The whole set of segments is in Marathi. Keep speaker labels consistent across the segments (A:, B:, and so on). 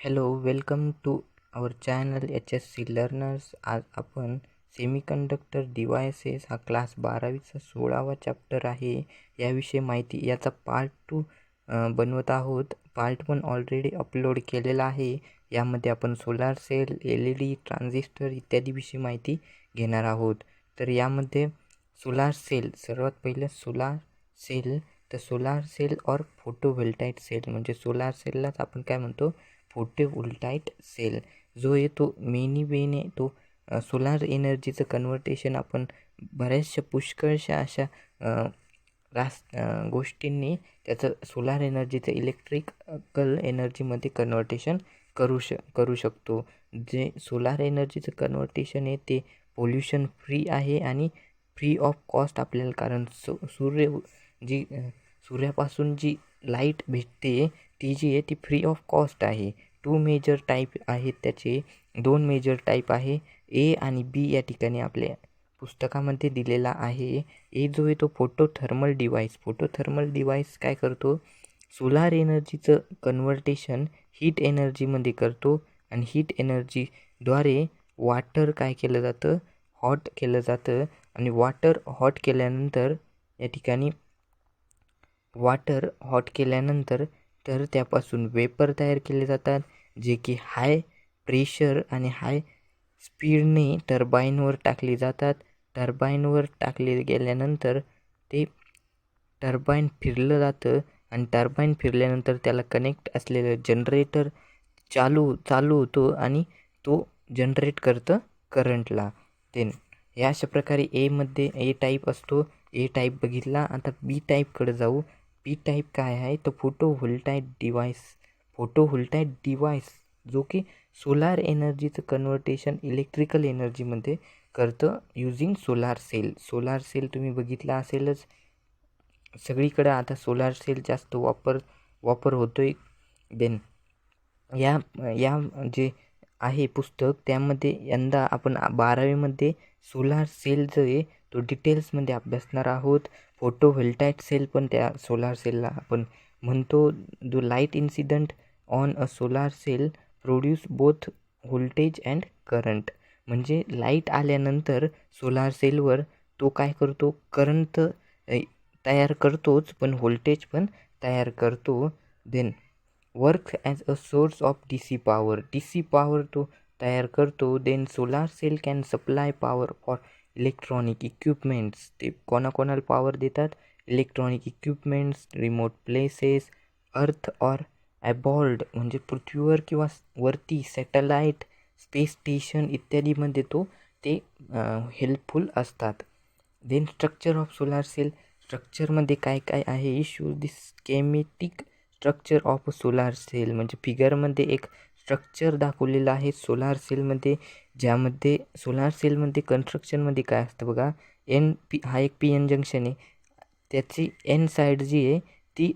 A: Hello, welcome to our channel HSC learners. आज आपण सेमीकंडक्टर डिव्हायसेस हा क्लास 12वीचा 16वा चॅप्टर आहे याविषयी माहिती याचा पार्ट 2 बनवत आहोत. पार्ट 1 ऑलरेडी अपलोड केलेला आहे. यामध्ये आपण सोलार सेल, LED, ट्रान्झिस्टर इत्यादीविषयी माहिती घेणार आहोत. तर यामध्ये सोलार सेल, सर्वात पहिले सोलार सेल. तर सोलार सेल और फोटोव्होल्टाइक सेल, म्हणजे सोलार सेललाच आपण काय म्हणतो, फोटोव्होल्टाइक सेल जो आहे तो मेनी वेने तो सोलार एनर्जीचं कन्व्हर्टेशन आपण बऱ्याचशा पुष्कळशा अशा गोष्टींनी त्याचं सोलार एनर्जीचं इलेक्ट्रिकल एनर्जीमध्ये कन्व्हर्टेशन करू शकतो. जे सोलार एनर्जीचं कन्व्हर्टेशन आहे ते पोल्युशन फ्री आहे आणि फ्री ऑफ कॉस्ट आपल्याला, कारण सूर्यापासून जी लाईट भेटते ती जी आहे ती फ्री ऑफ कॉस्ट आहे. 2 मेजर टाईप आहेत त्याचे, 2 मेजर टाईप आहे, ए आणि बी. या ठिकाणी आपल्या पुस्तकामध्ये दिलेला आहे. ए जो आहे तो फोटोथर्मल डिव्हाइस काय करतो, सोलार एनर्जीचं कन्व्हर्टेशन हीट एनर्जीमध्ये करतो आणि हीट एनर्जीद्वारे वॉटर काय केलं जातं, हॉट केलं जातं. आणि वॉटर हॉट केल्यानंतर या ठिकाणी तर त्यापासून वेपर तयार केले जातात, जे की हाय प्रेशर आणि हाय स्पीडने टर्बाईनवर टाकले जातात. टर्बाईनवर टाकले गेल्यानंतर ते टर्बाईन फिरलं जातं आणि टर्बाईन फिरल्यानंतर त्याला कनेक्ट असलेलं जनरेटर चालू होतो आणि तो जनरेट करतं करंटला. या अशा प्रकारे ए टाईप असतो. ए टाईप बघितला. आता बी टाईपकडे जाऊ. बी टाईप काय आहे, तर फोटोव्होल्टाइक डिव्हाइस जो की सोलार एनर्जीचं कन्व्हर्टेशन इलेक्ट्रिकल एनर्जीमध्ये करतं युजिंग सोलार सेल. तुम्ही बघितला असेलच, सगळीकडे आता सोलार सेल जास्त वापर होतोय. देन या जे आहे पुस्तक, त्यामध्ये यंदा आपण 12वीमध्ये सोलार सेल जो आहे तो डिटेल्समध्ये अभ्यासणार आहोत. फोटोव्होल्टाइक सेल पण त्या सोलार सेलला आपण म्हणतो. The light incident on a solar cell produce both voltage and current, म्हणजे लाईट आल्यानंतर सोलार सेलवर तो काय करतो, करंट तयार करतोच पण व्होल्टेज पण तयार करतो. Then work as a source of DC power तो तयार करतो. Then solar cell can supply power for electronic equipments. ते कोणाकोणाला पॉवर देतात, electronic equipments, remote places, earth or aboard, म्हणजे पृथ्वीवर किंवा वरती सॅटेलाईट, स्पेस स्टेशन इत्यादीमध्ये ते हेल्पफुल असतात. Then structure of solar cell, स्ट्रक्चरमध्ये काय काय आहे, issue the schematic structure of solar cell, म्हणजे फिगरमध्ये एक स्ट्रक्चर दाखवलेलं आहे सोलार सेलमध्ये, ज्यामध्ये सोलार सेलमध्ये कन्स्ट्रक्शनमध्ये काय असतं बघा, हा एक PN जंक्शन आहे, त्याची N साईड जी आहे ती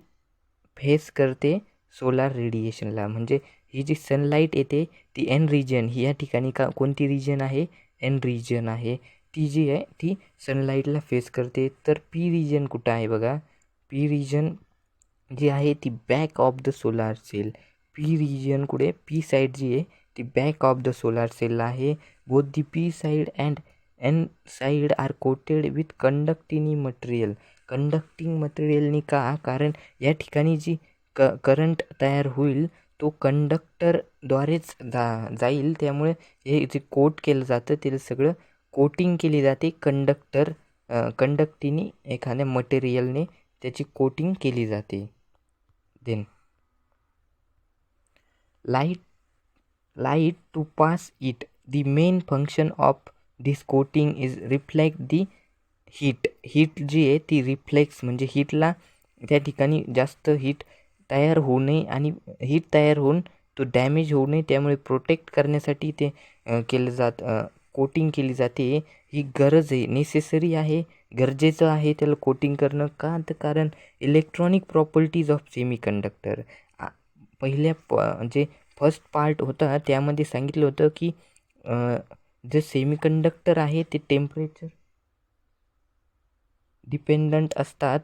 A: फेस करते सोलार रेडिएशनला, म्हणजे ही जी सनलाईट येते ती N रिजन, ही या ठिकाणी कोणती रिजन आहे, N रिजन आहे, ती जी आहे ती सनलाईटला फेस करते. तर P रिजन कुठं आहे बघा, P रिजन जी आहे ती back of the solar cell. P region कुठे, P साईड जी आहे ती बॅक ऑफ द सोलार सेलला आहे. Both the P side and N side are coated with conducting मटेरियलनी का, कारण या ठिकाणी जी करंट तयार होईल तो कंडक्टरद्वारेच जाईल, त्यामुळे हे जे कोट केलं जातं ते सगळं कोटिंग केली जाते कंडक्टिनी एखाद्या मटेरियलने त्याची कोटिंग केली जाते. देन light to pass it, the main function of this coating is reflect the heat जी आहे ती रिफ्लेक्स, म्हणजे हीटला त्या ठिकाणी जास्त हीट तयार होऊ नये आणि हीट तयार होऊन तो डॅमेज होऊ नये, त्यामुळे प्रोटेक्ट करण्यासाठी ते कोटिंग केली जाते. ही गरज आहे, नेसेसरी आहे, गरजेचं आहे त्याला कोटिंग करणं. का, तर कारण इलेक्ट्रॉनिक प्रॉपर्टीज ऑफ सेमीकंडक्टर, जे फर्स्ट पार्ट होता त्यामध्ये सांगितलं होतं की जे सेमीकंडक्टर आहे ते टेम्परेचर डिपेंडंट असतात,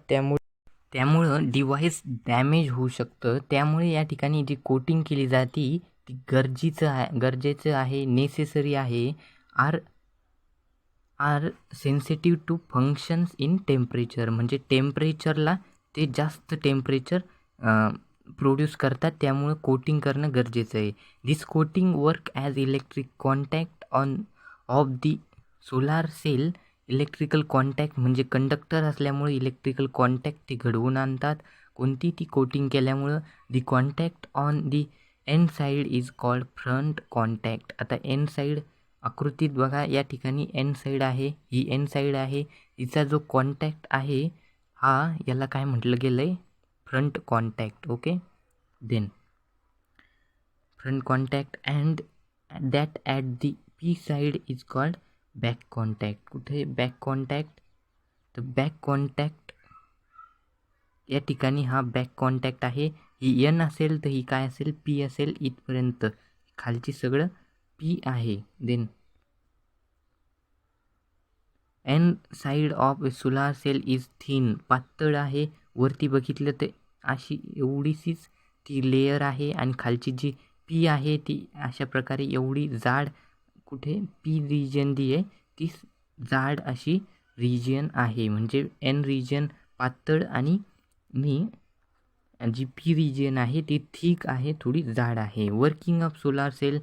A: त्यामुळं डिव्हाइस डॅमेज होऊ शकतं. त्यामुळे या ठिकाणी जी कोटिंग केली जाते ती ती गरजेचं आहे, नेसेसरी आहे, are are sensitive to functions in temperature, म्हणजे टेम्परेचरला ते जास्त टेम्परेचर प्रोड्यूस करतात, त्यामुळं कोटिंग करणं गरजेचं आहे. This coating work as electric contact of the solar cell. Electrical contact म्हणजे कंडक्टर असल्यामुळे इलेक्ट्रिकल कॉन्टॅक्ट ते घडवून आणतात. कोणती ती कोटिंग केल्यामुळं. The contact on the end side is called front contact. आता एंड साईड आकृतीत बघा, या ठिकाणी एंड साईड आहे, ही एंड साईड आहे, हिचा जो कॉन्टॅक्ट आहे याला काय म्हटलं गेलं आहे, front contact. Okay, then front contact and that at the P side is called back contact. कुठे बॅक कॉन्टॅक्ट, तर बॅक कॉन्टॅक्ट या ठिकाणी हा बॅक कॉन्टॅक्ट आहे. ही एन असेल तर ही काय असेल, पी असेल. इथपर्यंत खालची सगळं पी आहे. Then N side of a solar cell is thin, पातळ आहे. वरती बघितलं तर अशी एवढीशीच ती लेयर आहे, आणि खालची जी पी आहे ती अशा प्रकारे एवढी जाड, कुठे पी रिजन जी आहे ती जाड अशी रिजन आहे. म्हणजे एन रिजन पातळ आणि जी पी रिजन आहे ती थिक आहे, थोडी जाड आहे. Working of solar cell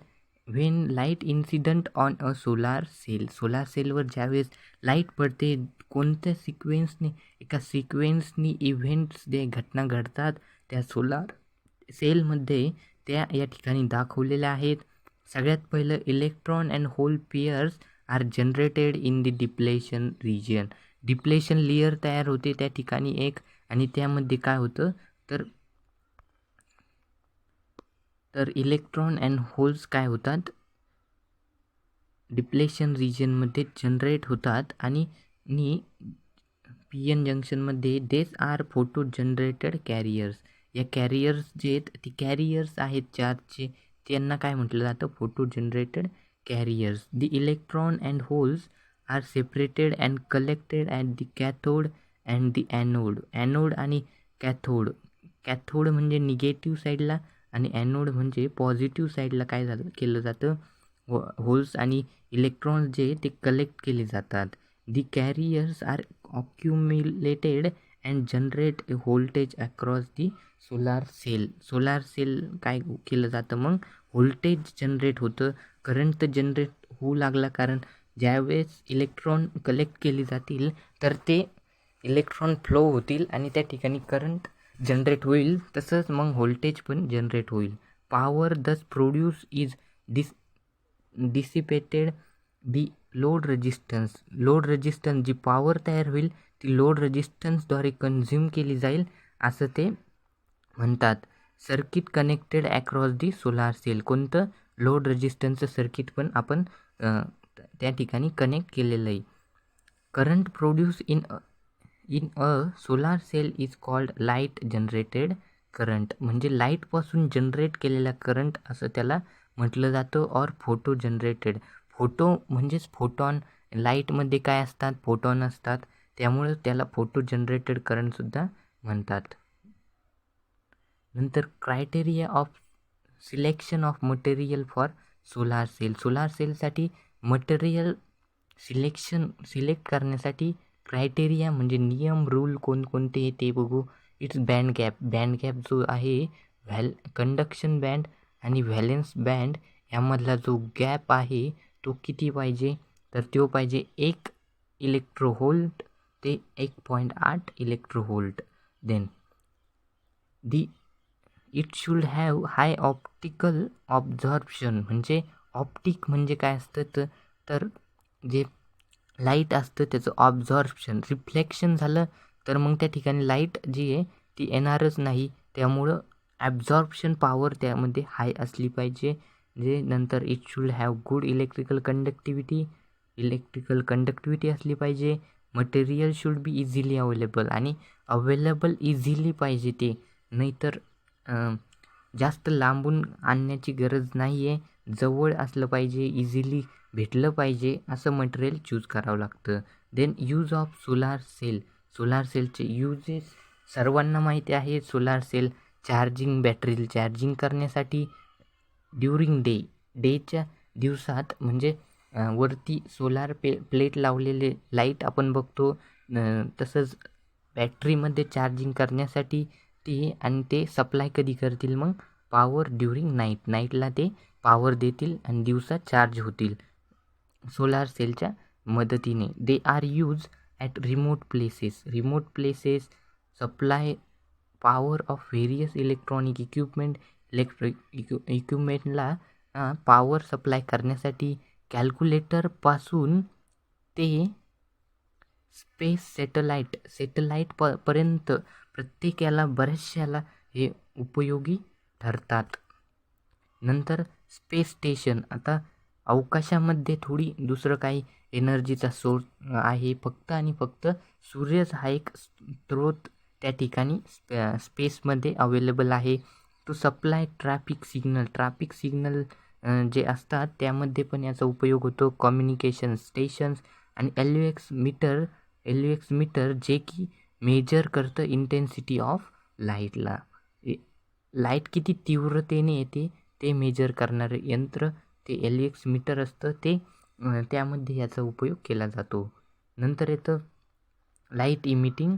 A: when light incident on a solar cell. Solar सेलवर ज्यावेळेस लाईट पडते, कोणत्या सिक्वेन्सने, एका सिक्वेन्सनी इव्हेंट्स जे घटना घडतात त्या सोलार सेलमध्ये, त्या या ठिकाणी दाखवलेल्या आहेत. सगळ्यात पहिलं electron and hole pairs are generated in the depletion region. Depletion layer तयार होते त्या ठिकाणी एक, आणि त्यामध्ये काय होतं तर इलेक्ट्रॉन अँड होल्स काय होतात, डिप्लेशन रिजनमध्ये जनरेट होतात. आणि पी एन जंक्शनमध्ये देस आर फोटो जनरेटेड कॅरियर्स. या कॅरियर्स जे आहेत ती कॅरियर्स आहेत चार्जचे, त्यांना काय म्हटलं जातं, photo generated carriers. The electron and holes are separated and collected at the cathode and the anode. Anode आणि कॅथोड. कॅथोड म्हणजे निगेटिव्ह साईडला, आणि ॲनोड म्हणजे पॉझिटिव्ह साईडला काय केलं जातं, होल्स आणि इलेक्ट्रॉन्स जे ते कलेक्ट केले जातात. The carriers are accumulated and generate a voltage across the solar cell. Solar cell काय केलं जातं, मग व्होल्टेज जनरेट होतं, करंट जनरेट होऊ लागला, कारण ज्यावेळेस इलेक्ट्रॉन कलेक्ट केली जातील तर ते इलेक्ट्रॉन फ्लो होतील आणि त्या ठिकाणी करंट जनरेट होईल, तसंच मग व्होल्टेज पण जनरेट होईल. Power thus produce is dissipated the load resistance. Load resistance जी पॉवर तयार होईल ती लोड रेजिस्टन्सद्वारे कन्झ्युम केली जाईल, असं ते म्हणतात. Circuit connected across the solar cell. कोणतं, लोड रेजिस्टन्सचं सर्किट पण आपण त्या ठिकाणी कनेक्ट केलेलं आहे. Current produce in a solar cell is called light generated current. म्हणजे लाईटपासून जनरेट केलेला करंट असं त्याला म्हटलं जातं. और फोटो जनरेटेड. फोटो म्हणजेच फोटॉन. लाईटमध्ये काय असतात, फोटॉन असतात, त्यामुळे त्याला फोटो जनरेटेड करंटसुद्धा म्हणतात. नंतर criteria of selection of material for solar cell. Solar सेलसाठी मटेरियल सिलेक्ट करण्यासाठी क्रायटेरिया म्हणजे नियम, रूल कोणकोणते ते बघू. It's band gap. Band gap जो आहे, कंडक्शन बँड आणि व्हॅलेन्स बँड यामधला जो गॅप आहे तो किती पाहिजे, तर तो पाहिजे 1 इलेक्ट्रोव्होल्ट ते 1.8 electrovolt. Then it should have high optical absorption. म्हणजे ऑप्टिक म्हणजे काय असतं, तर जे लाईट असतं त्याचं ऑब्झॉर्प्शन, रिफ्लेक्शन झालं तर मग त्या ठिकाणी लाईट जी आहे ती येणारच नाही, त्यामुळं ॲब्झॉर्प्शन पॉवर त्यामध्ये हाय असली पाहिजे. जे नंतर it should have good electrical conductivity असली पाहिजे. Material should be easily available. आणि अवेलेबल इझिली पाहिजे ते, नाहीतर जास्त लांबून आणण्याची गरज नाही आहे, जवळ असलं पाहिजे, इझिली भेटलं पाहिजे, असं मटेरियल चूज करावं लागतं. Then use of solar cell. Solar सेलचे यूजेस सर्वांना माहिती आहे. Solar cell charging, battery charging करण्यासाठी ड्युरिंग डेच्या दिवसात म्हणजे वरती सोलार प्लेट लावलेले लाईट आपण बघतो. तसंच बॅटरीमध्ये चार्जिंग करण्यासाठी ती, आणि ते सप्लाय कधी करतील मग पॉवर ड्युरिंग नाईटला ते पॉवर देतील आणि दिवसात चार्ज होतील सोलार सेलच्या मदतीने. They are use at remote places supply power of various electronic इक्विपमेंटला पॉवर सप्लाय करण्यासाठी कॅल्क्युलेटरपासून ते स्पेस सॅटेलाईट पर्यंत प्रत्येकाला बऱ्याचशाला हे उपयोगी ठरतात. नंतर स्पेस स्टेशन. आता अवकाशामध्ये थोडी दुसरं काही एनर्जीचा सोर्स आहे, फक्त आणि फक्त सूर्यच हा एक स्रोत त्या ठिकाणी स्पेसमध्ये अवेलेबल आहे. तो सप्लाय ट्रॅफिक सिग्नल जे असतात त्यामध्ये पण याचा उपयोग होतो. कम्युनिकेशन स्टेशन्स आणि एल्युएक्स मीटर जे की मेजर करतं इंटेन्सिटी ऑफ लाईटला. लाईट किती तीव्रतेने येते ते मेजर करणारं यंत्र ते एल्युएक्स मीटर असतं, ते त्यामध्ये याचा उपयोग केला जातो. नंतर येतं लाईट इमिटिंग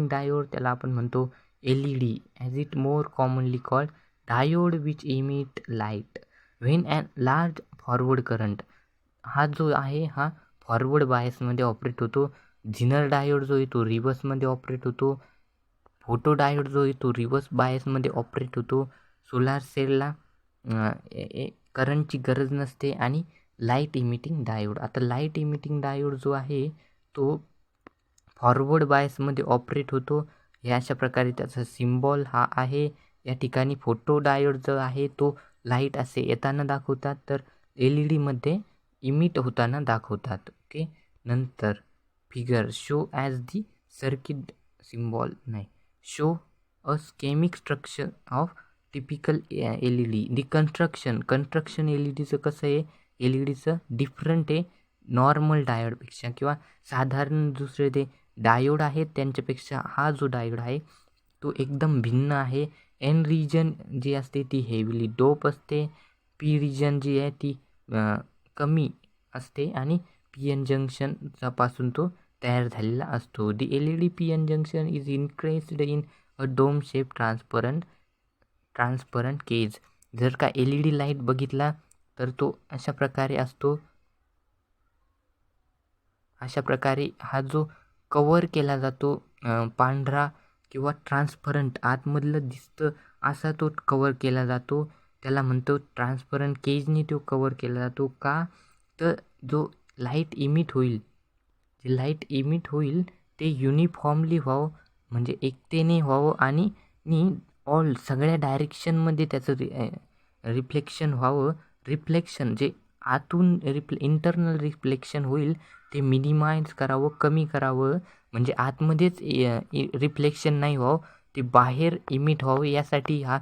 A: डायोड. त्याला आपण म्हणतो LED, as it more commonly called diode, which emit light when an large forward current. हा जो आहे हा फॉरवर्ड बायसमध्ये ऑपरेट होतो. झिनर डायोड जो आहे तो रिव्हर्समध्ये ऑपरेट होतो. फोटो डायोड जो आहे तो रिव्हर्स बायसमध्ये ऑपरेट होतो. सोलार सेलला करंटची गरज नसते. आणि लाईट इमिटिंग डायोड. आता लाईट इमिटिंग डायोड जो आहे तो फॉरवर्ड बायसमध्ये ऑपरेट होतो. हे अशा प्रकारे त्याचा सिम्बॉल हा आहे. या ठिकाणी फोटो डायोड जो आहे तो लाईट असे येताना दाखवतात, तर LED इमिट होताना दाखवतात. ओके. नंतर figure show as the circuit symbol show a schematic structure of typical LED. The construction LEDचं कसं आहे, LEDचं डिफरंट आहे नॉर्मल डायोडपेक्षा, किंवा साधारण दुसरे ते डायोड आहेत त्यांच्यापेक्षा हा जो डायोड आहे तो एकदम भिन्न आहे. एन रिजन जी असते ती हेविली डोप असते. पी रिजन जी आहे ती कमी असते, आणि PN जंक्शनपासून तो तयार झालेला असतो. The LED PN junction is increased in a dome shape transparent cage. जर का LED लाईट बघितला तर तो अशा प्रकारे असतो. अशा प्रकारे हा जो कवर केला जातो पांढरा किंवा ट्रान्सपरंट आतमधलं दिसतं असा तो कवर केला जातो, त्याला म्हणतो ट्रान्सपरंट केजनी तो कवर केला जातो. का तर जो लाईट इमिट होईल ते युनिफॉर्मली व्हावं, म्हणजे एकतेने व्हावं, आणि सगळ्या डायरेक्शनमध्ये त्याचं रिफ्लेक्शन व्हावं. रिफ्लेक्शन जे आतून इंटरनल रिफ्लेक्शन होईल ते मिनिमाइज करावं, कमी करावं, म्हणजे आतमध्येच रिफ्लेक्शन नाही व्हावं, ते बाहेर इमिट व्हावं, यासाठी हा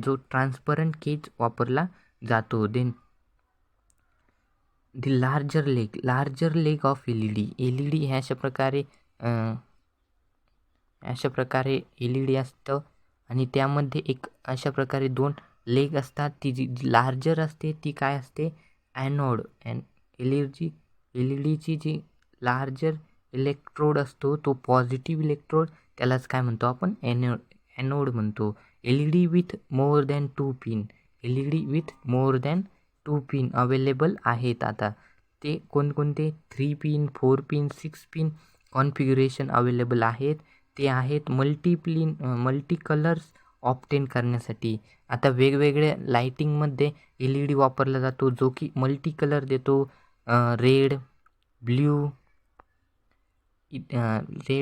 A: जो ट्रान्सपरंट केज वापरला जातो. Then the larger leg of LED ह्या अशा प्रकारे LED असतं, आणि त्यामध्ये एक अशा प्रकारे 2 लेग असतात. ती जी लार्जर असते ती काय असते, ॲनोड. LEDची जी लार्जर इलेक्ट्रोड असतो तो पॉझिटिव्ह इलेक्ट्रोड, त्यालाच काय म्हणतो आपण, ॲनोड म्हणतो. LED with more than 2 pin available आहेत. आता ते कोणकोणते 3 पिन, 4 पिन, 6 पिन कॉन्फिग्युरेशन अवेलेबल आहेत. ते आहेत मल्टी कलर्स ऑप्टेन करण्यासाठी. आता वेगवेगळ्या लाइटिंगमध्ये LED वापरला जातो जो की मल्टी कलर देतो. रेड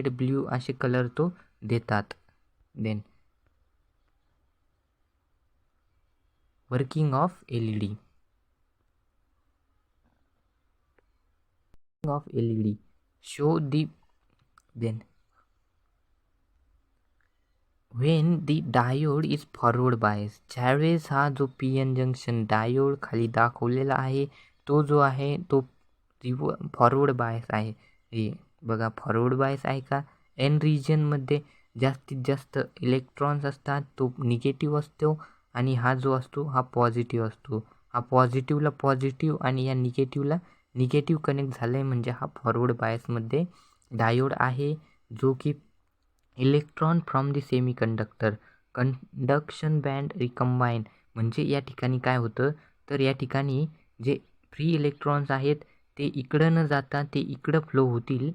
A: ब्ल्यू असे कलर तो देतात. Then working of LED. show the then when the diode is forward bias. ज्यावेळेस हा जो PN जंक्शन डायोड खाली दाखवलेला आहे तो जो आहे तो फॉरवर्ड बायस आहे. हे बघा फॉरवर्ड बायस आहे का. एन रिजनमध्ये जास्तीत जास्त इलेक्ट्रॉन्स असतात, तो निगेटिव्ह असतो, आणि हा जो असतो हा पॉझिटिव्ह असतो. हा पॉझिटिव्हला पॉझिटिव्ह आणि या निगेटिव्हला निगेटिव्ह कनेक्ट झालं आहे म्हणजे हा फॉरवर्ड बायसमध्ये डायोड आहे, जो की electron from the semiconductor conduction band recombine. म्हणजे या ठिकाणी काय होतं, तर या ठिकाणी जे फ्री इलेक्ट्रॉन्स आहेत ते इकडं न जाता ते इकडं फ्लो होतील.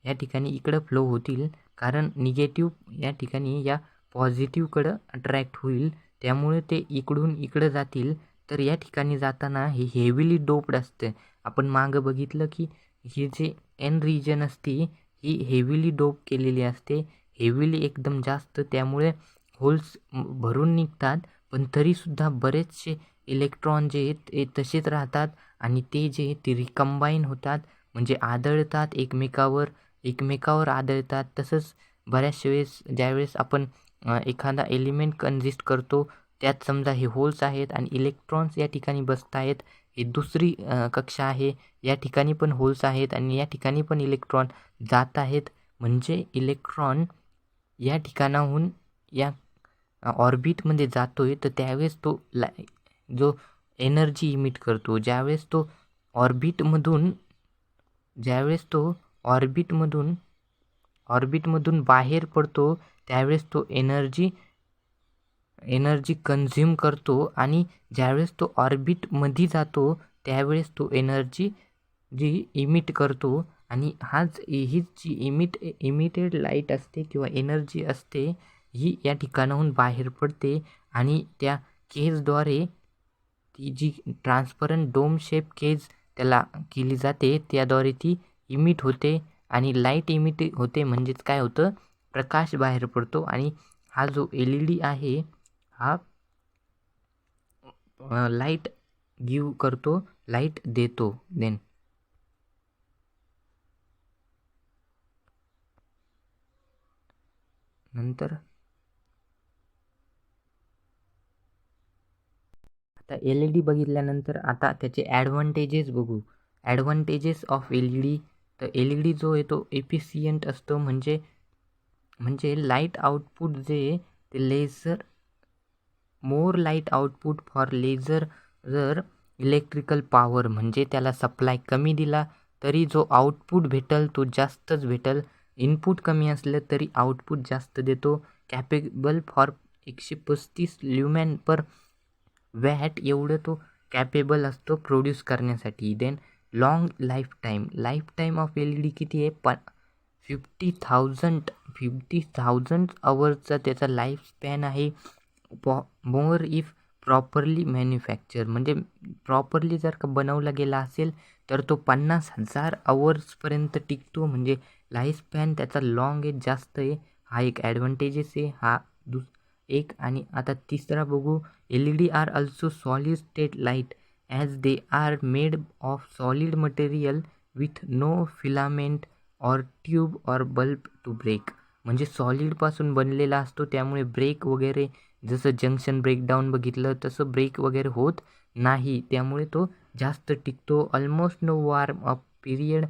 A: या ठिकाणी इकडं फ्लो होतील कारण निगेटिव्ह या ठिकाणी या पॉझिटिव्हकडं अट्रॅक्ट होईल, त्यामुळे ते इकडून इकडं जातील. तर या ठिकाणी जाताना हे हेविली डोप्ड असते. आपण मागं बघितलं की ही जे एन रिजन असते ही हेविली डोप केलेली असते, हेविली एकदम जास्त, त्यामुळे होल्स भरून निघतात. पण तरीसुद्धा बरेचसे इलेक्ट्रॉन जे आहेत ते तसेच राहतात आणि ते जे ते रिकम्बाईन होतात म्हणजे आदळतात एकमेकावर आदळतात. तसंच बऱ्याचशा वेळेस ज्यावेळेस आपण एखादा एलिमेंट कंजिस्ट करतो त्यात समजा हे होल्स आहेत आणि इलेक्ट्रॉन्स या ठिकाणी बसत आहेत. ही दुसरी कक्षा आहे, या ठिकाणी पण होल्स आहेत आणि या ठिकाणी पण इलेक्ट्रॉन जात आहेत. म्हणजे इलेक्ट्रॉन या ठिकाणाहून या ऑर्बिटमध्ये जातोय तर त्यावेळेस तो जो एनर्जी इमिट करतो, ज्यावेळेस तो ऑर्बिटमधून बाहेर पडतो त्यावेळेस तो एनर्जी कंझ्युम करतो आणि ज्यावेळेस तो ऑर्बिटमध्ये जातो त्यावेळेस तो एनर्जी जी इमिट करतो. आणि हीच जी इमिटेड लाईट असते किंवा एनर्जी असते ही या ठिकाणाहून बाहेर पडते आणि त्या केजद्वारे ती जी ट्रान्सपरंट डोम शेप केज त्याला केली जाते त्याद्वारे ती इमिट होते आणि लाईट इमिट होते. म्हणजेच काय होतं, प्रकाश बाहेर पडतो आणि हा जो LED आहे हा लाईट गिव्ह करतो, लाईट देतो. देन नंतर आता LED बघितल्यानंतर आता त्याचे ॲडव्हान्टेजेस बघू. Advantages of LED. तर LED जो आहे तो एफिशियंट असतो, म्हणजे लाईट आउटपुट जे ते laser more light output for laser जर इलेक्ट्रिकल पॉवर, म्हणजे त्याला सप्लाय कमी दिला तरी जो आउटपुट भेटल तो जास्तच भेटल. इनपुट कमी असलं तरी आउटपुट जास्त देतो. Capable for 135 lumen per watt एवढं तो कॅपेबल असतो प्रोड्यूस करण्यासाठी. Then long life time of LED किती आहे 50,000 अवर्सचा त्याचा लाईफ स्पॅन आहे. मोर इफ प्रॉपरली मॅन्युफॅक्चर, म्हणजे प्रॉपरली जर का बनवला गेला असेल तर तो 50,000 अवर्सपर्यंत टिकतो. म्हणजे लाईफ स्पॅन त्याचा लॉंग आहे, जास्त आहे. हा एक ॲडव्हान्टेजेस आहे. हा एक. आणि आता तिसरा बघू. LED are also solid state light as they are made of solid material with no filament or tube or bulb to break. म्हणजे सॉलिडपासून बनलेला असतो त्यामुळे ब्रेक वगैरे, जसं जंक्शन ब्रेकडाऊन बघितलं तसं ब्रेक वगैरे होत नाही, त्यामुळे तो जास्त टिकतो. Almost no warm up period.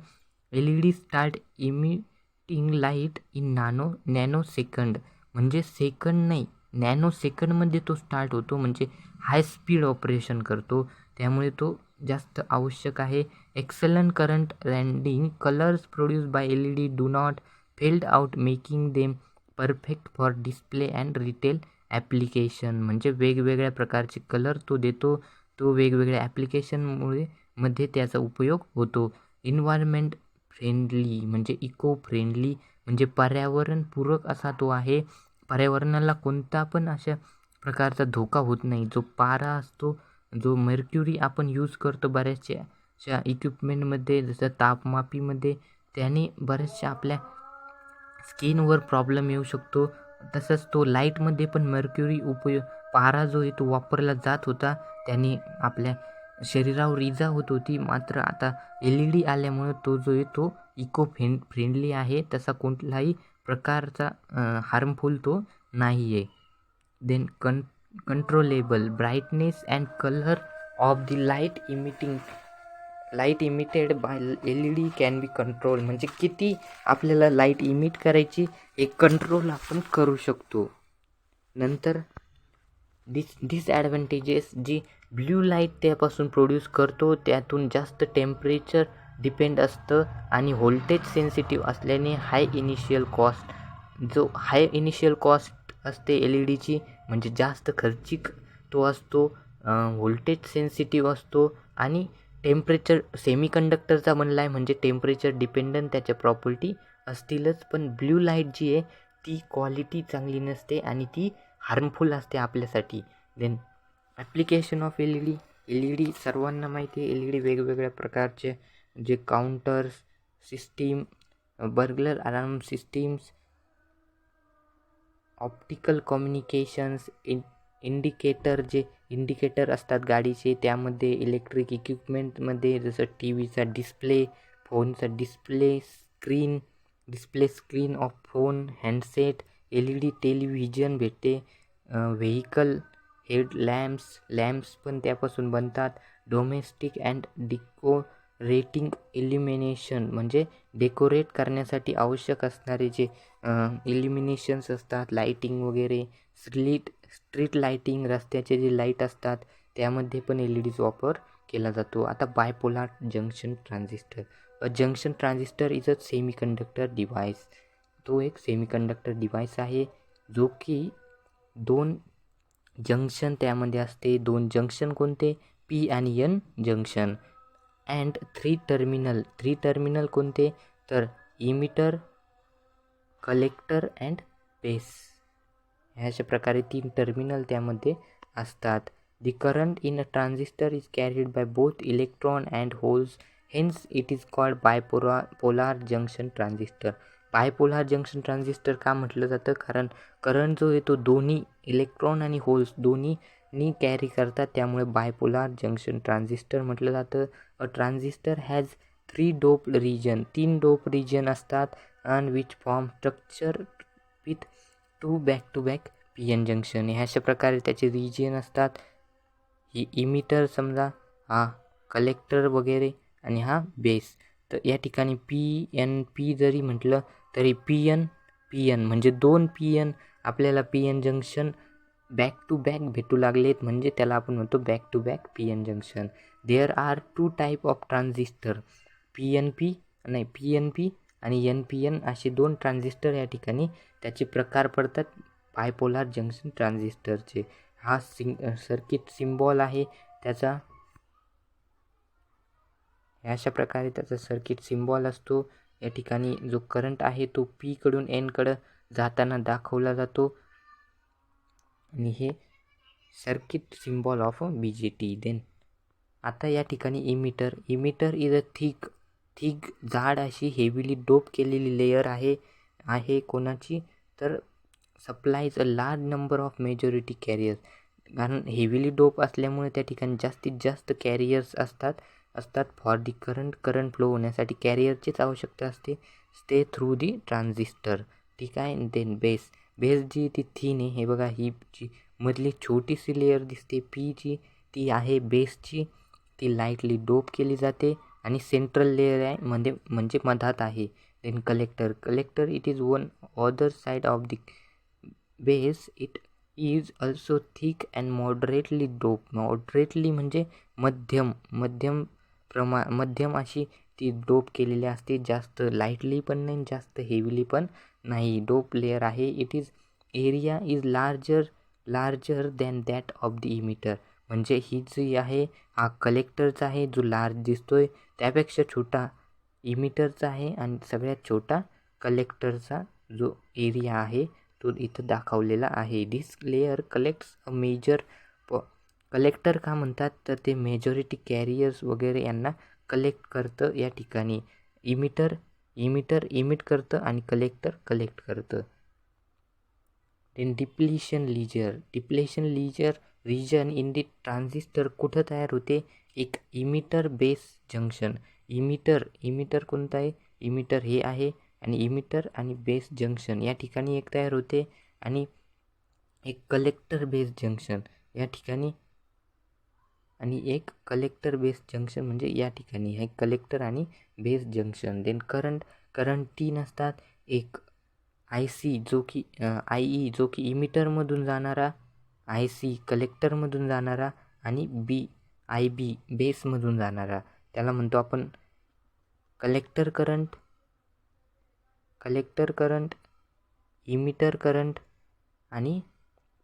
A: LED start emitting light in nano second. म्हणजे सेकंड नाही, नॅनो सेकंडमध्ये तो स्टार्ट होतो, म्हणजे हाय स्पीड ऑपरेशन करतो, त्यामुळे तो जास्त आवश्यक आहे. Excellent current rending colours produce by LED do not failed out making them perfect for display and retail application. म्हणजे वेगवेगळ्या प्रकारचे कलर तो देतो, तो वेगवेगळ्या ॲप्लिकेशनमुळे मध्ये त्याचा उपयोग होतो. इन्व्हायरमेंट फ्रेंडली, म्हणजे इको फ्रेंडली, म्हणजे पर्यावरणपूरक असा तो आहे. पर्यावरणाला कोणता पण अशा प्रकारचा धोका होत नाही. जो पारा असतो, जो मर्क्युरी आपण यूज करतो बऱ्याचशा इक्विपमेंटमध्ये, जसं तापमापीमध्ये, त्याने बऱ्याचशा आपल्या स्किनवर प्रॉब्लेम येऊ शकतो. तसंच तो लाईटमध्ये पण मर्क्युरी पारा जो आहे तो वापरला जात होता, त्याने आपल्या शरीरावर इजा होत होती. मात्र आता LED आल्यामुळे तो जो आहे तो इको फ्रेंडली आहे, तसा कोणत्याही प्रकारचा हार्मफुल तो नाही आहे. Then controllable brightness and colour of the light emitting light emitted by LED can be control, म्हणजे किती आपल्याला लाईट इमिट करायची हे कंट्रोल आपण करू शकतो. नंतर डिसॲडव्हान्टेजेस, जी ब्ल्यू लाईट त्यापासून प्रोड्यूस करतो त्यातून जास्त टेम्परेचर डिपेंड असतं आणि व्होल्टेज सेन्सिटिव्ह असल्याने हाय इनिशियल कॉस्ट असते LEDची, म्हणजे जास्त खर्चिक तो असतो, व्होल्टेज सेन्सिटिव्ह असतो आणि टेम्परेचर सेमीकंडक्टरचा बनला आहे म्हणजे टेम्परेचर डिपेंडंट त्याच्या प्रॉपर्टी असतीलच. पण ब्ल्यू लाईट जी आहे ती क्वालिटी चांगली नसते आणि ती हार्मफुल असते आपल्यासाठी. देन ॲप्लिकेशन ऑफ LED सर्वांना माहिती आहे. LED वेगवेगळ्या प्रकारचे जे counters system, burglar alarm systems, optical communications, indicator असतात गाडीचे, त्यामध्ये इलेक्ट्रिक इक्विपमेंटमध्ये जसं TVचा डिस्प्ले, फोनचा display screen of phone, handset, LED television भेटते, व्हेकल हेड लॅम्प्स पण त्यापासून बनतात. डोमेस्टिक अँड डेकोरेटिंग इल्युमिनेशन, म्हणजे डेकोरेट करण्यासाठी आवश्यक असणारे जे इल्युमिनेशन्स असतात, लाईटिंग वगैरे, स्ट्रीट लाईटिंग, रस्त्याचे जे लाईट असतात त्यामध्ये पण LEDचा वापर केला जातो. आता bipolar junction transistor. A junction transistor is a semiconductor device. तो एक सेमीकंडक्टर डिव्हाइस आहे जो की 2 जंक्शन त्यामध्ये असते. 2 जंक्शन कोणते? P आणि N जंक्शन. अँड 3 टर्मिनल कोणते? तर इमिटर, कलेक्टर अँड बेस. ह्याच्या प्रकारे 3 टर्मिनल त्यामध्ये असतात. The current in a transistor is carried by both electron and holes, hence it is called bipolar junction transistor. Bipolar junction transistor का म्हटलं जातं? कारण करंट जो आहे तो दोन्ही इलेक्ट्रॉन आणि होल्स दोन्हीनी कॅरी करतात, त्यामुळे बायपोलार जंक्शन ट्रान्झिस्टर म्हटलं जातं. A transistor has 3 doped region, 3 dope region असतात and which form structure with 2 back to back PN junction. ह्याच्या प्रकारे त्याचे रिजन असतात. ही इमिटर समजा, हा कलेक्टर वगैरे आणि हा बेस. तर या ठिकाणी PNP जरी म्हटलं तरी PN म्हणजे 2 PN, आपल्याला PN junction back to back भेटू लागलेत म्हणजे त्याला आपण म्हणतो back to back PN junction. There are 2 type of transistor, PNP आणि NPN असे 2 ट्रान्झिस्टर या ठिकाणी त्याचे प्रकार पडतात बायपोलार जंक्शन ट्रान्झिस्टरचे. हा सर्किट सिम्बॉल आहे त्याचा, अशा प्रकारे त्याचा सर्किट सिम्बॉल असतो. या ठिकाणी जो करंट आहे तो P कडून N कडं जाताना दाखवला जातो आणि हे सर्किट सिम्बॉल ऑफ BJT. देन आता या ठिकाणी इमिटर इज अ थिक जाड अशी हेवीली डोप केलेली लेयर आहे कोणाची? तर supplies a large number of majority carriers. कारण हेवीली डोप असल्यामुळे त्या ठिकाणी जास्तीत जास्त कॅरियर्स असतात फॉर दी करंट फ्लो होण्यासाठी कॅरियरचीच आवश्यकता असते. Stay through the transistor. ठीक आहे. देन बेस जी ती थिन आहे, हे बघा ही जी मधली छोटीशी लेयर दिसते P ची, ती आहे बेसची, ती लाईटली डोप केली जाते आणि सेंट्रल लेयर आहे म्हणजे मधात आहे. Then collector it is one other side of the base. It is also thick and moderately dope. Moderately म्हणजे मध्यम अशी ती डोप केलेली असते, जास्त लाईटली पण नाही जास्त हेवीली पण नाही, डोप लेयर आहे. It is area is larger than that of the emitter. म्हणजे ही जी आहे हा कलेक्टरचा आहे जो लार्ज दिसतोय त्यापेक्षा छोटा इमिटरचा आहे आणि सगळ्यात छोटा कलेक्टरचा जो एरिया आहे तो इथं दाखवलेला आहे. This layer collects a major. Collector का म्हणतात तर ते मेजॉरिटी कॅरियर्स वगैरे यांना कलेक्ट करतं. या ठिकाणी इमिटर इमिट करतं आणि कलेक्टर कलेक्ट करतं. देन डिप्लेशन लीजर रिजन इन दी ट्रान्झिस्टर कुठं तयार होते? एक इमिटर बेस जंक्शन. इमिटर कोणतं आहे? इमिटर हे आहे आणि इमिटर आणि बेस जंक्शन या ठिकाणी एक तयार होते आणि एक कलेक्टर बेस जंक्शन या ठिकाणी आणि एक कलेक्टर बेस जंक्शन म्हणजे या ठिकाणी हे कलेक्टर आणि बेस जंक्शन. देन करंट 3 असतात. एक IC जो की IE जो की इमिटरमधून जाणारा, IC कलेक्टरमधून जाणारा आणि IB बेसमधून जाणारा. त्याला म्हणतो आपण कलेक्टर करंट, इमिटर करंट आणि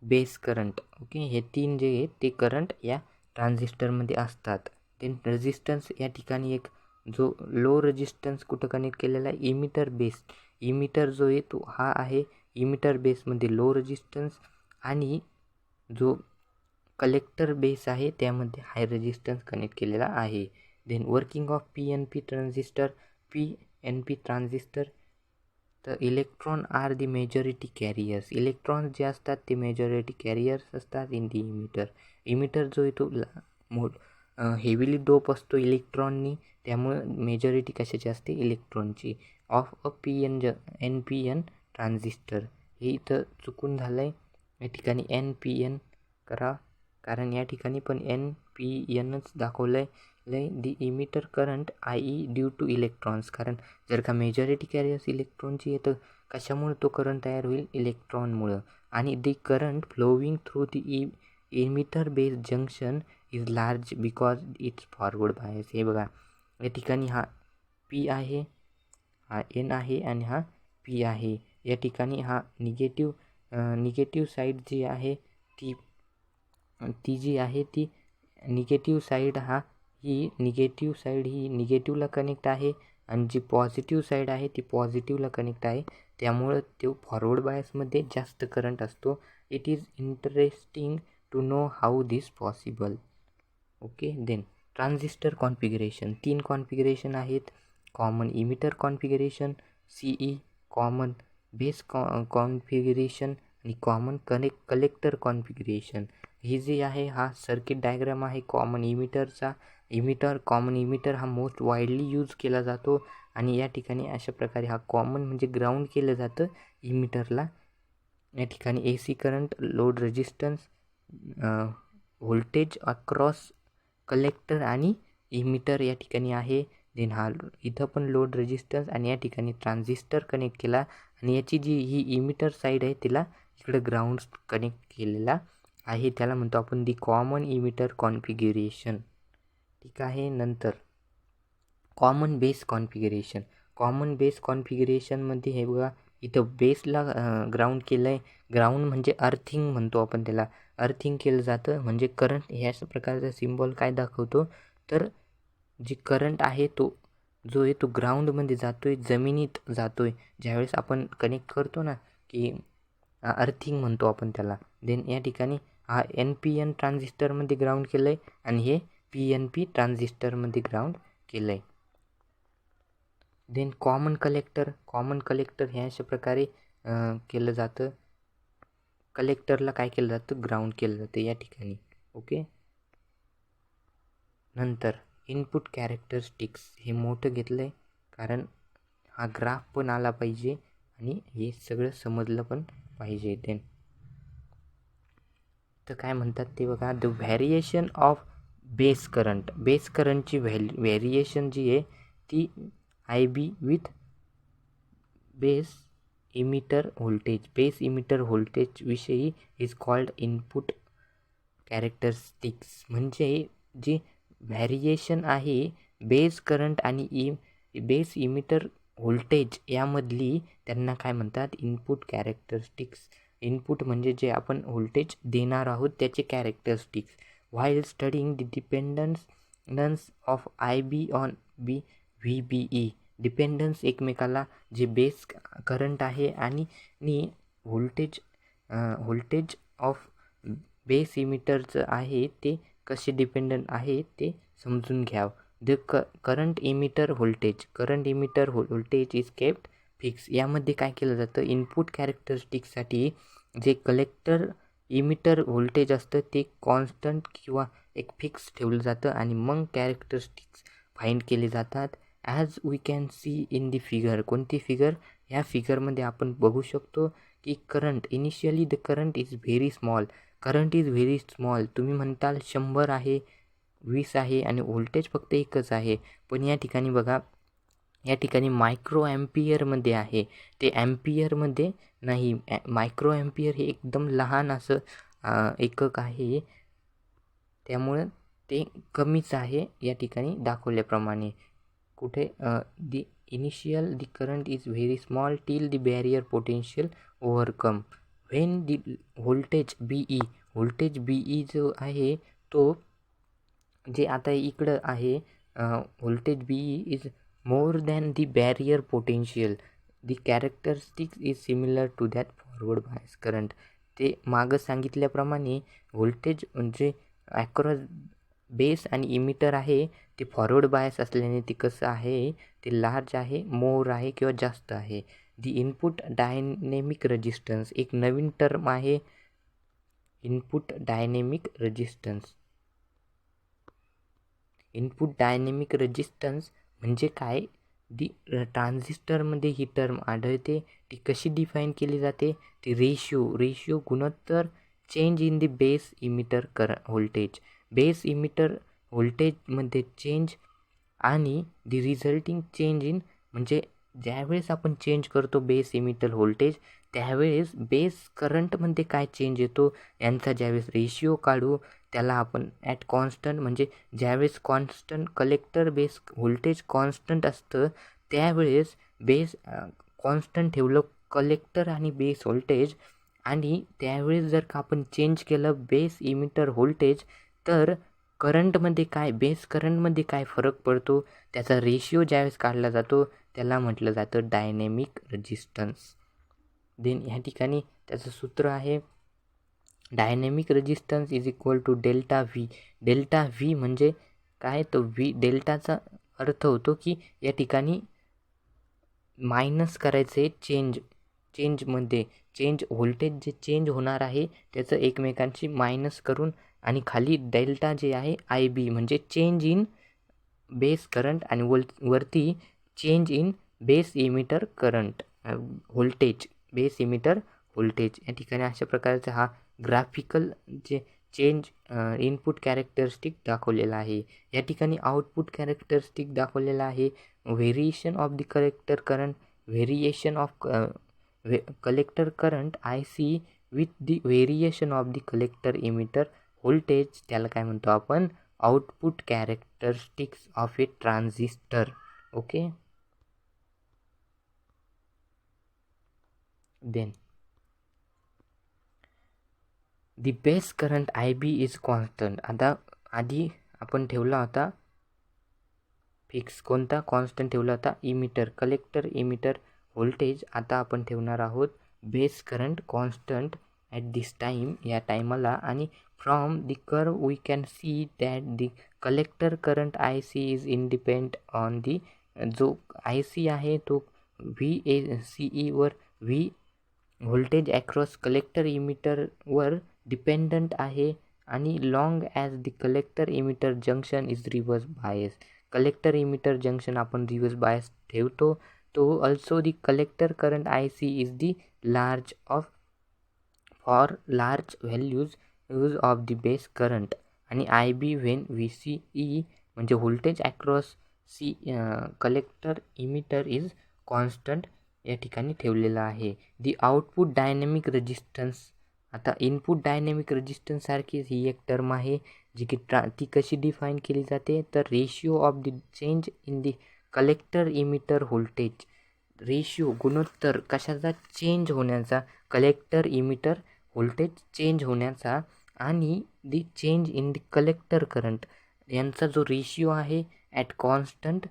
A: बेस करंट. ओके, हे 3 जे आहेत ते करंट या ट्रान्झिस्टरमध्ये असतात. देन रेजिस्टन्स या ठिकाणी एक जो लो रेजिस्टन्स कुठं कनेक्ट केलेला आहे, इमिटर बेस. इमिटर जो आहे तो हा आहे इमिटर बेसमध्ये लो रेजिस्टन्स आणि जो कलेक्टर बेस आहे त्यामध्ये हाय रेजिस्टन्स कनेक्ट केलेला आहे. Then working of PNP transistor. तर electron are the majority carriers. Electron जे असतात ते मेजॉरिटी कॅरियर्स असतात इन दी इमिटर जो आहे तो हेविली डोप असतो इलेक्ट्रॉननी, त्यामुळं मेजॉरिटी कशाची असते, इलेक्ट्रॉनची. Of a NPN transistor. हे इथं चुकून झालं आहे, या ठिकाणी NPN करा, कारण या ठिकाणी पण NPNच दाखवलं आहे. The emitter current IE due to electrons. कारण जर का मेजॉरिटी कॅरियर्स इलेक्ट्रॉनची आहे तर कशामुळे तो करंट तयार होईल, इलेक्ट्रॉनमुळं. आणि the current flowing through the emitter base junction is large because it's forward bias. हे बघा या ठिकाणी हा P आहे, हा N आहे आणि हा P आहे. या ठिकाणी हा निगेटिव्ह साईड जी आहे ती जी आहे ती निगेटिव्ह साईड ही निगेटिव्हला कनेक्ट आहे आणि जी पॉझिटिव्ह साईड आहे ती पॉझिटिव्हला कनेक्ट आहे. त्यामुळं तो फॉरवर्ड बायसमध्ये जास्त करंट असतो. It is interesting to know how this possible. Okay, then transistor configuration. 3 configuration आहेत. Common emitter configuration, CE, common base configuration आणि कॉमन कलेक्टर कॉन्फिगरेशन. ही जी आहे हा सर्किट डायग्राम आहे कॉमन इमिटरचा. कॉमन इमिटर हा मोस्ट वाईडली यूज केला जातो आणि या ठिकाणी अशा प्रकारे हा कॉमन म्हणजे ग्राउंड केलं जातं इमिटरला. या ठिकाणी AC current, load resistance, voltage across collector आणि इमिटर या ठिकाणी आहे. देन हा इथं पण लोड रेजिस्टन्स आणि या ठिकाणी ट्रान्झिस्टर कनेक्ट केला आणि याची ही इमिटर साईड आहे तिला इकडे ग्राउंड कनेक्ट केलेला आहे. त्याला म्हणतो आपण दी कॉमन इमिटर कॉन्फिगरेशन. ठीक आहे. नंतर common base configuration. Common base कॉन्फिगरेशनमध्ये हे बघा इथं बेसला ग्राउंड केलं आहे. ग्राउंड म्हणजे अर्थिंग म्हणतो आपण त्याला. अर्थिंग केलं जातं म्हणजे करंट ह्या प्रकारचा सिम्बॉल काय दाखवतो, तर जी करंट आहे तो जो आहे तो ग्राउंडमध्ये जातो आहे, जमिनीत जातो आहे. ज्यावेळेस आपण कनेक्ट करतो ना की अर्थिंग म्हणतो आपण त्याला. देन या ठिकाणी हा NPN ट्रान्झिस्टरमध्ये ग्राउंड केलं आहे आणि हे PNP ट्रान्झिस्टरमध्ये ग्राउंड केलं आहे. देन कॉमन कलेक्टर हे अशा प्रकारे केलं जातं. कलेक्टरला काय केलं जातं, ग्राउंड केलं जातं या ठिकाणी. ओके. नंतर इनपुट कॅरेक्टरिस्टिक्स. हे मोठं घेतलं आहे कारण हा ग्राफ पण आला पाहिजे आणि हे सगळं समजलं पण पाहिजे. देन तर काय म्हणतात ते बघा, द व्हॅरिएशन ऑफ बेस करंटची व्हॅरिएशन जी आहे ती IB with base emitter voltage विषयी इज कॉल्ड इनपुट कॅरेक्टरिस्टिक्स. म्हणजे जी व्हॅरिएशन आहे बेस करंट आणि बेस इमिटर व्होल्टेज यामधली त्यांना काय म्हणतात, इनपुट कॅरेक्टरिस्टिक्स. इनपुट म्हणजे जे आपण व्होल्टेज देणार आहोत त्याचे characteristics. While studying the dependence of IB on VBE. Dependence एकमेकाला जे बेस करंट आहे आणि व्होल्टेज ऑफ बेस इमिटरचं आहे ते कसे डिपेंडंट आहे ते समजून घ्यावं. The current emitter voltage is kept fix. यामध्ये काय केलं जातं, इनपुट कॅरेक्टरिस्टिक्ससाठी जे कलेक्टर इमिटर व्होल्टेज असतं ते कॉन्स्टंट किंवा एक फिक्स ठेवलं जातं आणि मग कॅरेक्टरिस्टिक्स फाइंड केले जातात. As we can see in the figure. कोणती फिगर, ह्या फिगरमध्ये आपण बघू शकतो की initially the current is very small. तुम्ही म्हणताल 100 आहे 20 आहे आणि व्होल्टेज फक्त एकच आहे. पण या ठिकाणी बघा, या ठिकाणी मायक्रो ॲम्पियरमध्ये आहे, ते ॲम्पियरमध्ये नाही. मायक्रो ॲम्पियर हे एकदम लहान असं एकक आहे, त्यामुळं ते कमीच आहे या ठिकाणी दाखवल्याप्रमाणे. कुठे the initial the current is very small till the barrier potential overcome when the voltage BE जो आहे तो, जे आता इकडं आहे voltage BE is more than the barrier potential, the characteristics is similar to that forward bias current. ते मागं सांगितल्याप्रमाणे व्होल्टेज म्हणजे ॲक्रॉस बेस आणि इमिटर आहे ते फॉरवर्ड बायस असल्याने ते कसं आहे, ते लार्ज आहे, मोर आहे किंवा जास्त आहे. दी इनपुट डायनेमिक रेजिस्टन्स, एक नवीन टर्म आहे input dynamic resistance. Input dynamic resistance म्हणजे काय, दी ट्रान्झिस्टरमध्ये ही टर्म आढळते. ती कशी डिफाईन केली जाते, ती रेशिओ गुणोत्तर change in the base emitter voltage, base emitter व्होल्टेजमध्ये चेंज आणि दी रिझल्टिंग चेंज इन, म्हणजे ज्यावेळेस आपण चेंज करतो बेस इमिटर व्होल्टेज त्यावेळेस बेस करंटमध्ये काय चेंज येतो यांचा ज्यावेळेस रेशिओ काढू त्याला आपण ॲट कॉन्स्टंट, म्हणजे ज्यावेळेस constant collector base voltage constant असतं त्यावेळेस बेस कॉन्स्टंट ठेवलं कलेक्टर आणि बेस व्होल्टेज, आणि त्यावेळेस जर का आपण चेंज केलं बेस इमिटर व्होल्टेज तर करंटमध्ये काय, बेस करंटमध्ये काय फरक पडतो त्याचा रेशिओ ज्यावेळेस काढला जातो त्याला म्हटलं जातं डायनॅमिक रेजिस्टन्स. देन ह्या ठिकाणी त्याचं सूत्र आहे dynamic resistance is equal to delta V. Delta V म्हणजे काय, तो व्ही डेल्टाचा अर्थ होतो की या ठिकाणी मायनस करायचे चेंजमध्ये, चेंज व्होल्टेज जे चेंज होणार आहे त्याचं एकमेकांशी मायनस करून, आणि खाली डेल्टा जे आहे आय बी म्हणजे चेंज इन बेस करंट, आणि वरती change in base emitter current voltage, base emitter voltage. या ठिकाणी अशा प्रकारचा हा ग्राफिकल जे चेंज इनपुट कॅरेक्टरिस्टिक दाखवलेला आहे. या ठिकाणी आउटपुट कॅरेक्टरिस्टिक दाखवलेला आहे. Variation of the collector current, variation of collector current I C with the variation of the collector emitter voltage, त्याला काय म्हणतो आपण output characteristics of a transistor. Okay, then the base current I B is constant. आता आधी आपण ठेवला होता फिक्स, कोणता कॉन्स्टंट ठेवला होता, इमिटर कलेक्टर इमिटर व्होल्टेज. आता आपण ठेवणार आहोत base current constant at this time, या टायमाला, आणि from the curve we can see that the collector current I C is independent on the, जो आय सी आहे तो व्ही ए सी ईवर व्ही व्होल्टेज ॲक्रॉस कलेक्टर इमिटरवर डिपेंडंट आहे, आणि long as the collector emitter junction is reverse bias. Collector emitter junction आपण रिव्हर्स बायस ठेवतो, तो also the collector current I C is the large of for large values of the base current, आणि I B when V C E म्हणजे voltage across C collector emitter is constant या ठिकाणी ठेवलेला आहे. दी आउटपुट डायनॅमिक रेजिस्टन्स, आता इनपुट डायनॅमिक रेजिस्टन्स सारखीच ही एक टर्म आहे जी की ती कशी डिफाईन केली जाते तर ratio of the change in the collector emitter voltage, ratio गुणोत्तर कशाचा, चेंज होण्याचा, कलेक्टर इमिटर व्होल्टेज चेंज होण्याचा, आणि the change in the collector current यांचा जो रेशिओ आहे ॲट कॉन्स्टंट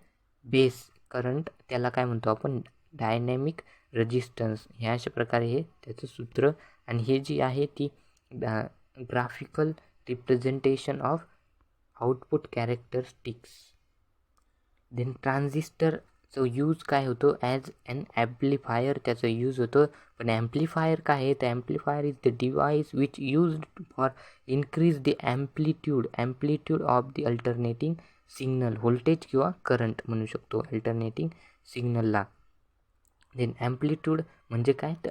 A: बेस करंट त्याला काय म्हणतो आपण डायनॅमिक रेजिस्टन्स. ह्या अशा प्रकारे हे त्याचं सूत्र, आणि हे जी आहे ती graphical representation of output characteristics. Then ट्रान्झिस्टरचं यूज काय होतो, ॲज ॲन ॲम्प्लिफायर त्याचं यूज होतं. पण ॲम्प्लिफायर काय आहे, तर amplifier is the device which used for increase the amplitude of the alternating signal, voltage किंवा करंट म्हणू शकतो अल्टरनेटिंग सिग्नलला. देन ॲम्प्लिट्यूड म्हणजे काय, तर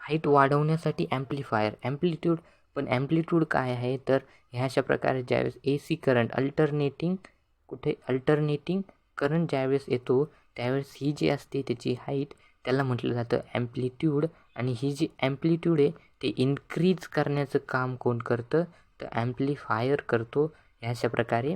A: हाईट वाढवण्यासाठी ॲम्प्लिफायर, ॲम्प्लिट्यूड पण ॲम्प्लिट्यूड काय आहे तर ह्या अशा प्रकारे ज्यावेळेस AC करंट अल्टरनेटिंग करंट ज्यावेळेस येतो त्यावेळेस ही जी असते त्याची हाईट त्याला म्हटलं जातं ॲम्प्लिट्यूड. आणि ही जी ॲम्प्लिट्यूड आहे ते इन्क्रीज करण्याचं काम कोण करतं तर ॲम्प्लिफायर करतो. ह्या अशा प्रकारे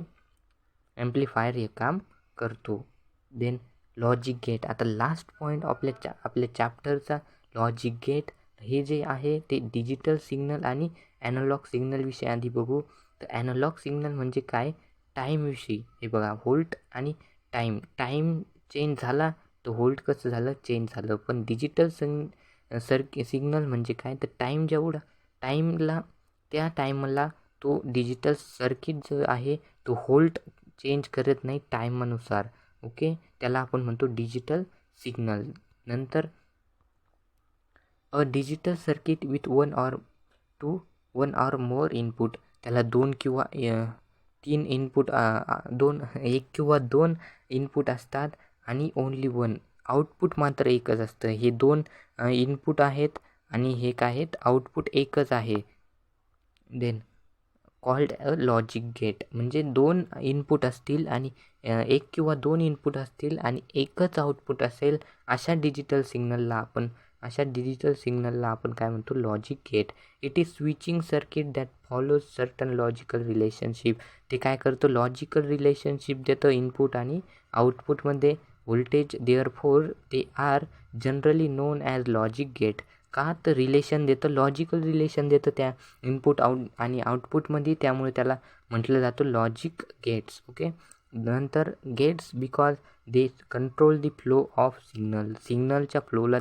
A: ॲम्प्लिफायर हे काम करतो. Then logic gate. आता लास्ट पॉईंट आपल्या चॅप्टरचा लॉजिक गेट. हे जे आहे ते डिजिटल सिग्नल आणि ॲनालॉग सिग्नलविषयी आधी बघू. तर ॲनालॉग सिग्नल म्हणजे काय, टाईमविषयी. हे बघा, व्होल्ट आणि टाईम चेंज झाला तर व्होल्ट कसं झालं, चेंज झालं. पण डिजिटल सिग्नल म्हणजे काय तर त्या टाईमला तो डिजिटल सर्किट जो आहे तो व्होल्ट चेंज करत नाही टाईमानुसार. ओके, त्याला आपण म्हणतो डिजिटल सिग्नल. नंतर a digital circuit with one or more input. त्याला 2 किंवा 3 इनपुट, 1 किंवा 2 इनपुट असतात आणि ओन्ली 1 आउटपुट मात्र एकच असतं. हे 2 इनपुट आहेत आणि हे काय आहेत, आउटपुट एकच आहे. Then called a logic gate. म्हणजे 2 इनपुट असतील आणि 1 किंवा 2 इनपुट असतील आणि एकच आउटपुट असेल, अशा डिजिटल सिग्नलला आपण काय म्हणतो, logic gate. It is switching circuit that follows certain logical relationship. ते काय करतं, लॉजिकल रिलेशनशिप देतं इनपुट आणि आउटपुटमध्ये. Voltage therefore they are generally known as logic gate. का तर रिलेशन देतं, लॉजिकल रिलेशन देतं त्या इनपुट आणि आउटपुटमध्ये, त्यामुळे त्याला म्हटलं जातं लॉजिक गेट्स. ओके. नंतर gates because they control the flow of सिग्नलच्या फ्लोला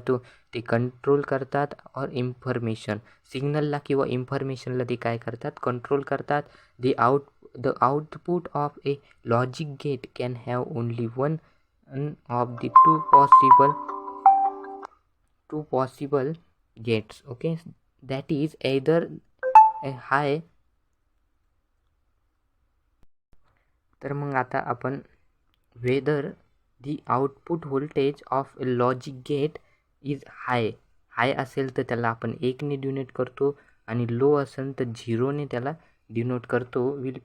A: ते कंट्रोल करतात. और इन्फॉर्मेशन, सिग्नलला किंवा इन्फॉर्मेशनला ते काय करतात, कंट्रोल करतात. The output of a logic gate can have only one of the two possible gates. Okay, that is either a high. तर मग आता आपण whether the output voltage of a logic gate is high असेल तर त्याला आपण 1ने डिनोट करतो आणि लो असेल तर 0ने त्याला डिनोट करतो. Will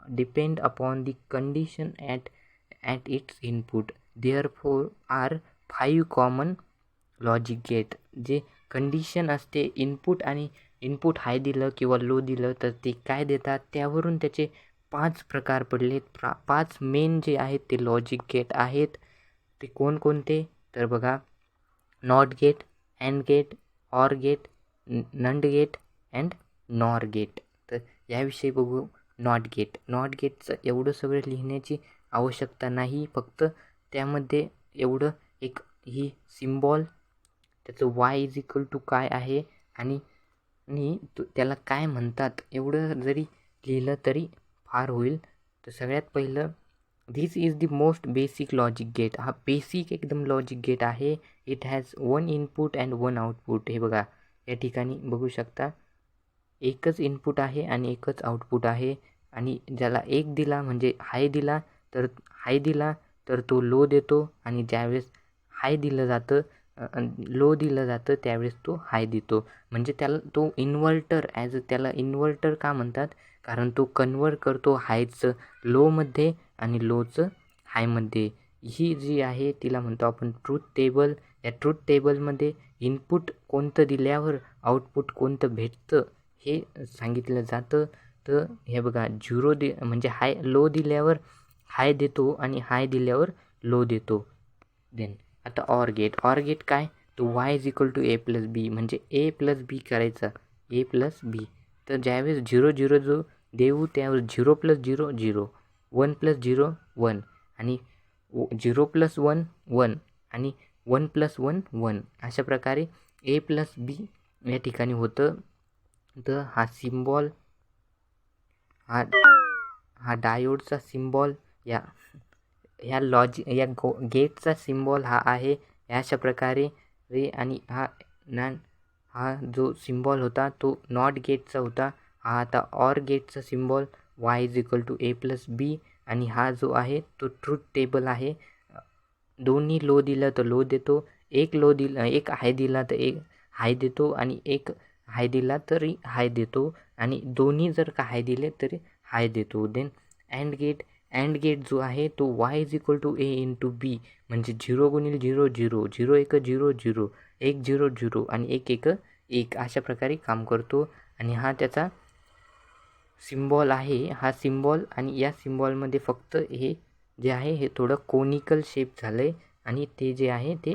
A: depend upon the condition at its input. Therefore are 5 common logic gate. जे कंडिशन असते इनपुट हाय दिलं किंवा लो दिलं तर ते काय देतात, त्यावरून त्याचे 5 प्रकार पडलेत. 5 मेन जे आहेत ते लॉजिक गेट आहेत. ते कोणकोणते तर बघा, not gate, and gate, or gate, nand gate and nor gate. तर याविषयी बघू. नॉट गेटचं एवढं सगळं लिहिण्याची आवश्यकता नाही, फक्त त्यामध्ये एवढं एक ही सिम्बॉल, त्याचं y इज इक्वल टू काय आहे आणि त्याला काय म्हणतात एवढं जरी लिहिलं तरी फार होईल. तर सगळ्यात पहिलं, this is the most basic logic gate. हा बेसिक एकदम लॉजिक गेट आहे. It has 1 input and 1 output. हे बघा, या ठिकाणी बघू शकता, एकच इनपुट आहे आणि एकच आउटपुट आहे. आणि ज्याला 1 दिला म्हणजे हाय दिला तर तो लो देतो, आणि ज्यावेळेस लो दिलं जातं त्यावेळेस तो हाय देतो. म्हणजे त्याला तो इन्व्हर्टर त्याला इन्व्हर्टर का म्हणतात, कारण तो कन्वर्ट करतो हायचं लोमध्ये आणि लोचं हायमध्ये. ही जी आहे तिला म्हणतो आपण ट्रूथ टेबल. या ट्रूथ टेबलमध्ये इनपुट कोणतं दिल्यावर आउटपुट कोणतं भेटतं हे सांगितलं जातं. तर हे बघा, म्हणजे लो दिल्यावर हाय देतो आणि हाय दिल्यावर लो देतो. देन आता ऑर गेट काय, तो y is equal to a+b, म्हणजे a+b करायचा, a+b. तर ज्यावेळेस 0 जो देऊ त्यावेळेस 0+0 0, 1+0 1 आणि 0+1 1 आणि 1+1 1. अशा प्रकारे a+b या ठिकाणी होतं. तर हा सिम्बॉल, हा डायोडचा सिम्बॉल, या गेटचा सिम्बॉल हा आहे. अशा प्रकारे आणि हा जो सिम्बॉल होता तो नॉट गेटचा होता. हा आता ऑर गेटचा symbol y is equal to a+b, आणि हा जो आहे तो ट्रूथ टेबल आहे. दोन्ही लो दिलं तर लो देतो, एक हाय दिला तर एक हाय देतो, आणि एक हाय दिला तरी हाय देतो आणि दोन्ही जर का हाय दिले तरी हाय देतो. देन अँड गेट जो आहे तो y is equal to A into B म्हणजे 0 गुणिले 0 0 0 एक 0 0 1 0 0 आणि 1 1 1 अशा प्रकारे काम करतो. आणि हा त्याचा सिम्बॉल आहे. हा सिम्बॉल आणि या सिम्बॉलमध्ये फक्त हे जे आहे हे थोडं कोनिकल शेप झालं आहे आणि ते जे आहे ते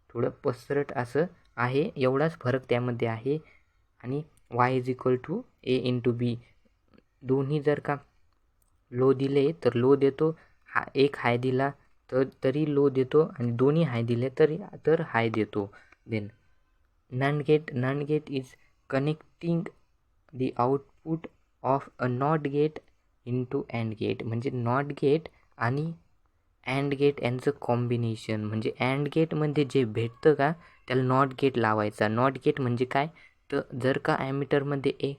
A: थोडं पसरट असं आहे, एवढाच फरक त्यामध्ये आहे. आणि y is equal to A into B दोन्ही जर का लो दिले तर लो देतो, एक हाय दिला तरी लो देतो आणि दोन्ही हाय दिले तर हाय देतो. Then NAND gate is connecting the output of a NOT gate into AND gate म्हणजे NOT गेट आणि AND गेट यांचं कॉम्बिनेशन म्हणजे AND गेटमध्ये जे भेटतं का त्याला NOT गेट लावायचा. NOT गेट म्हणजे काय तर जर का ॲमीटरमध्ये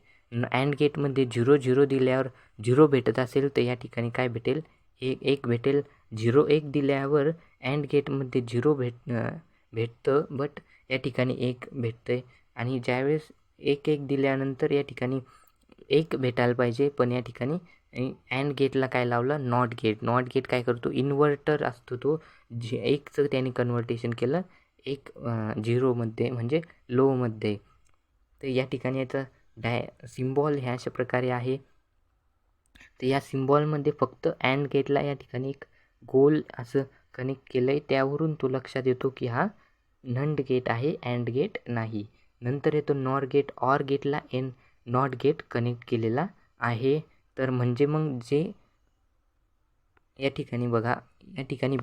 A: AND गेटमध्ये 0 0 दिल्यावर 0 भेटत असेल तर या ठिकाणी काय भेटेल, 1 भेटेल. 0 1 दिल्यावर AND गेटमध्ये 0 भेटतं बट या ठिकाणी 1 भेटतं आहे. आणि ज्यावेळेस 1 1 दिल्यानंतर या ठिकाणी 1 भेटायला पाहिजे, पण या ठिकाणी अँड गेटला काय लावलं, नॉट गेट काय करतो, इन्व्हर्टर असतो तो, 1चं त्याने कन्व्हर्टेशन केलं 1 0मध्ये म्हणजे लोमध्ये. तर या ठिकाणी याचा सिम्बॉल ह्या अशा प्रकारे आहे. तर या सिम्बॉलमध्ये फक्त अँड गेटला या ठिकाणी एक गोल असं कनेक्ट केलं आहे, त्यावरून तो लक्षात येतो की हा नंड गेट आहे, अँड गेट नाही. नंतर येतो नॉर गेट. ऑर गेटला नॉट गेट कनेक्ट केलेला आहे. तर म्हणजे मग जे या ठिकाणी बघा, या ठिकाणी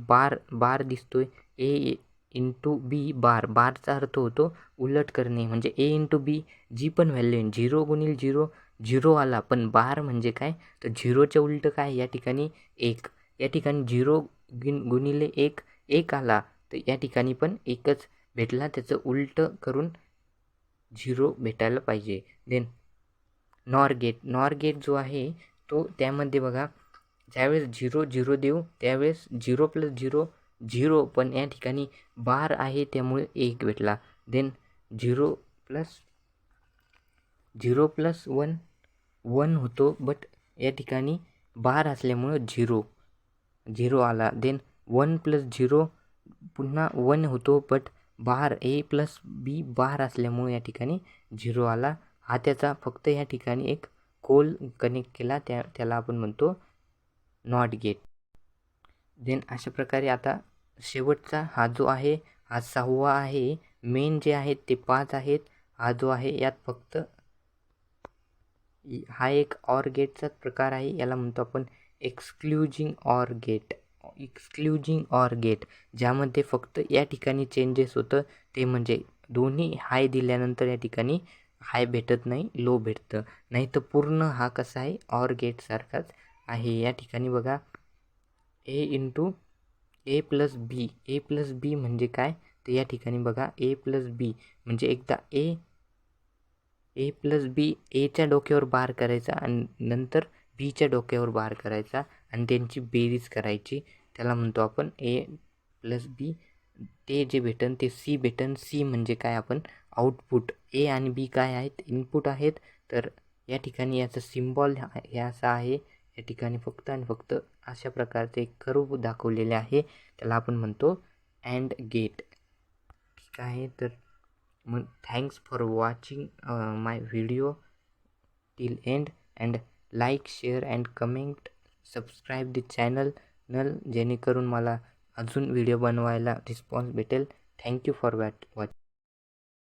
A: बार दिसतोय, ए इंटू बी बारचा अर्थ होतो उलट करणे. म्हणजे ए इंटू बी जी पण व्हॅल्यू आहे 0 गुणिले 0 0 आला, पण बार म्हणजे काय तर 0च्या उलट काय या ठिकाणी 1. या ठिकाणी 0 गुणिले 1 1 आला, तर या ठिकाणी पण 1च भेटला, त्याचं उलट करून 0 भेटायला पाहिजे. देन नॉर गेट जो आहे तो त्यामध्ये बघा, ज्यावेळेस 0 0 देऊ त्यावेळेस 0 + 0 0, पण या ठिकाणी बार आहे त्यामुळे 1 भेटला. देन 0 + 1 1 होतो, बट या ठिकाणी बार असल्यामुळं 0 आला. देन 1 + 0 पुन्हा 1 होतो, but bar A + B bar असल्यामुळे या ठिकाणी 0 आला. हा त्याचा फक्त या ठिकाणी एक कोल कनेक्ट केला, त्याला आपण म्हणतो नॉट गेट. देन अशा प्रकारे आता शेवटचा हा जो आहे हा 6वा आहे. मेन जे आहेत ते 5 आहेत. हा जो आहे यात फक्त हा एक ऑर गेटचाच प्रकार आहे, याला म्हणतो आपण एक्सक्लुजिंग ऑर गेट, ज्यामध्ये फक्त या ठिकाणी चेंजेस होतं, ते म्हणजे दोन्ही हाय दिल्यानंतर या ठिकाणी हाय भेटत नाही, लो भेटतं. नाही तर पूर्ण हा कसा आहे ऑर गेटसारखाच आहे. या ठिकाणी बघा ए इंटू ए प्लस बी म्हणजे काय तर या ठिकाणी बघा ए प्लस बी म्हणजे एकदा ए प्लस बी एच्या डोक्यावर बार करायचा आणि नंतर बीच्या डोक्यावर बार करायचा आणि त्यांची बेरीज करायची, त्याला म्हणतो आपण ए प्लस बी. ते जे भेटन ते सी भेटन. सी म्हणजे काय आपण आउटपुट. ए आणि बी काय आहेत, इनपुट आहेत. तर या ठिकाणी याचा सिम्बॉल हे असा आहे. या ठिकाणी फक्त आणि फक्त अशा प्रकारचे एक कर्व दाखवलेले आहे, त्याला आपण म्हणतो अँड गेट. ठीक आहे, तर मग thanks for watching my video till end and like, share and comment, subscribe the channel जेणेकरून मला अजून व्हिडिओ बनवायला रिस्पॉन्स भेटेल. Thank you for watch.